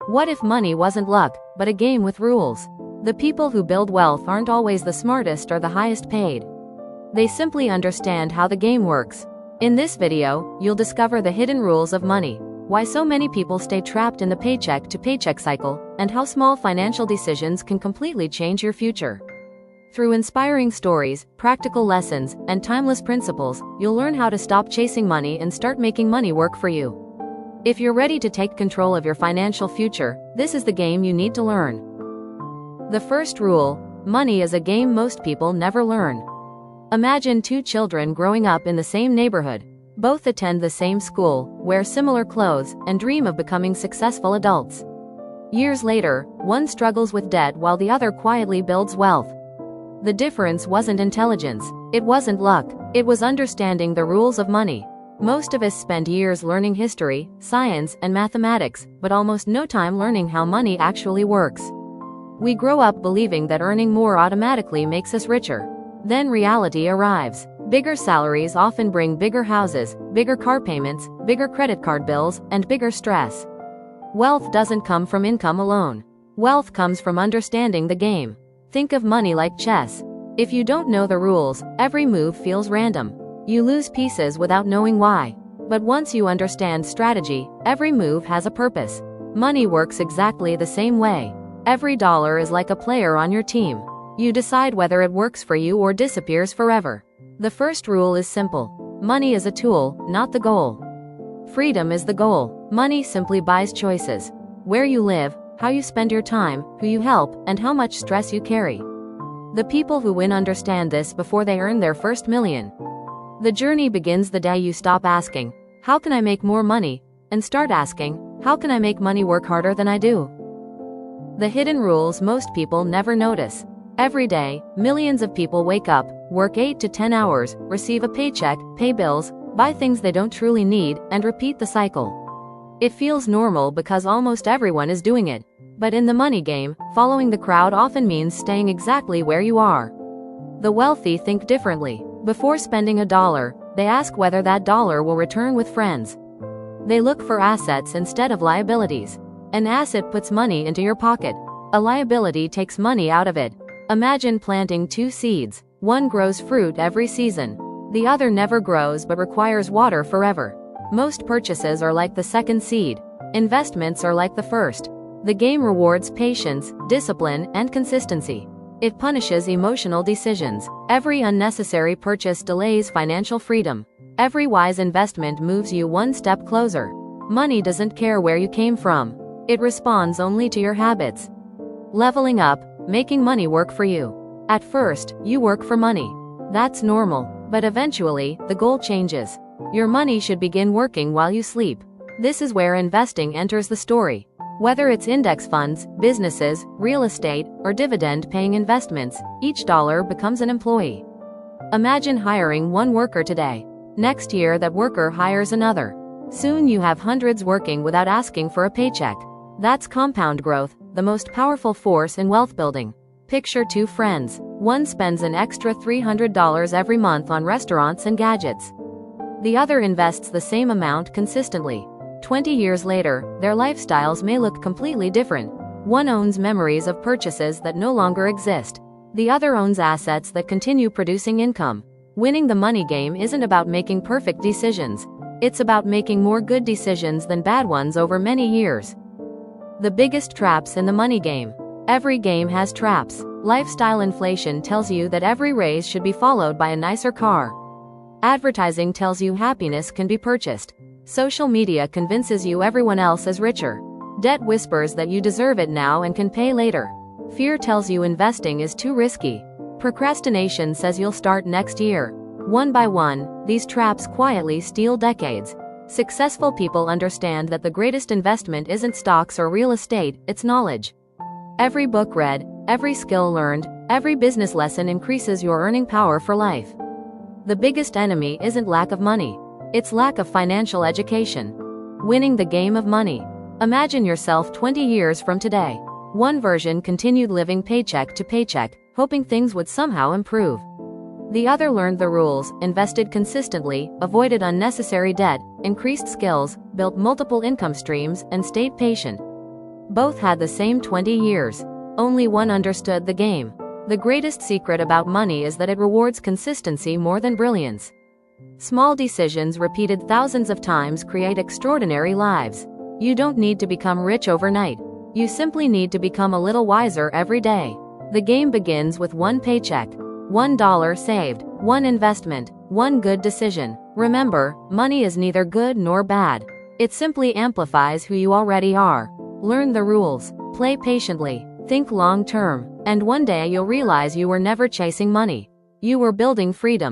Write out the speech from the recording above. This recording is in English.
What if money wasn't luck, but a game with rules? The people who build wealth aren't always the smartest or the highest paid. They simply understand how the game works. In this video, you'll discover the hidden rules of money, why so many people stay trapped in the paycheck-to-paycheck cycle, and how small financial decisions can completely change your future. Through inspiring stories, practical lessons, and timeless principles, you'll learn how to stop chasing money and start making money work for you. If you're ready to take control of your financial future, this is the game you need to learn. The first rule: money is a game most people never learn. Imagine two children growing up in the same neighborhood. Both attend the same school, wear similar clothes, and dream of becoming successful adults. Years later, one struggles with debt while the other quietly builds wealth. The difference wasn't intelligence, it wasn't luck, it was understanding the rules of money. Most of us spend years learning history, science, and mathematics, but almost no time learning how money actually works. We grow up believing that earning more automatically makes us richer. Then reality arrives. Bigger salaries often bring bigger houses, bigger car payments, bigger credit card bills, and bigger stress. Wealth doesn't come from income alone. Wealth comes from understanding the game. Think of money like chess. If you don't know the rules, every move feels random. You lose pieces without knowing why. But once you understand strategy, every move has a purpose. Money works exactly the same way. Every dollar is like a player on your team. You decide whether it works for you or disappears forever. The first rule is simple. Money is a tool, not the goal. Freedom is the goal. Money simply buys choices. Where you live, how you spend your time, who you help, and how much stress you carry. The people who win understand this before they earn their first million. The journey begins the day you stop asking, "How can I make more money?" and start asking, "How can I make money work harder than I do?" The hidden rules most people never notice. Every day, millions of people wake up, work 8 to 10 hours, receive a paycheck, pay bills, buy things they don't truly need, and repeat the cycle. It feels normal because almost everyone is doing it. But in the money game, following the crowd often means staying exactly where you are. The wealthy think differently. Before spending $1, they ask whether that dollar will return with friends. They look for assets instead of liabilities. An asset puts money into your pocket. A liability takes money out of it. Imagine planting two seeds. One grows fruit every season. The other never grows but requires water forever. Most purchases are like the second seed. Investments are like the first. The game rewards patience, discipline, and consistency. It punishes emotional decisions. Every unnecessary purchase delays financial freedom. Every wise investment moves you one step closer. Money doesn't care where you came from. It responds only to your habits. Leveling up, making money work for you. At first, you work for money. That's normal, but eventually, the goal changes. Your money should begin working while you sleep. This is where investing enters the story. Whether it's index funds, businesses, real estate, or dividend-paying investments, each dollar becomes an employee. Imagine hiring one worker today. Next year that worker hires another. Soon you have hundreds working without asking for a paycheck. That's compound growth, the most powerful force in wealth building. Picture two friends. One spends an extra $300 every month on restaurants and gadgets. The other invests the same amount consistently. 20 years later, their lifestyles may look completely different. One owns memories of purchases that no longer exist. The other owns assets that continue producing income. Winning the money game isn't about making perfect decisions. It's about making more good decisions than bad ones over many years. The biggest traps in the money game. Every game has traps. Lifestyle inflation tells you that every raise should be followed by a nicer car. Advertising tells you happiness can be purchased. Social media convinces you everyone else is richer. Debt whispers that you deserve it now and can pay later. Fear tells you investing is too risky. Procrastination says you'll start next year. One by one, these traps quietly steal decades. Successful people understand that the greatest investment isn't stocks or real estate, it's knowledge. Every book read, every skill learned, every business lesson increases your earning power for life. The biggest enemy isn't lack of money. It's lack of financial education. Winning the game of money. Imagine yourself 20 years from today. One version continued living paycheck to paycheck, hoping things would somehow improve. The other learned the rules, invested consistently, avoided unnecessary debt, increased skills, built multiple income streams, and stayed patient. Both had the same 20 years. Only one understood the game. The greatest secret about money is that it rewards consistency more than brilliance. Small decisions repeated thousands of times create extraordinary lives. You don't need to become rich overnight. You simply need to become a little wiser every day. The game begins with one paycheck, $1 saved, one investment, one good decision. Remember, money is neither good nor bad. It simply amplifies who you already are. Learn the rules, play patiently, think long term, and one day you'll realize you were never chasing money. You were building freedom.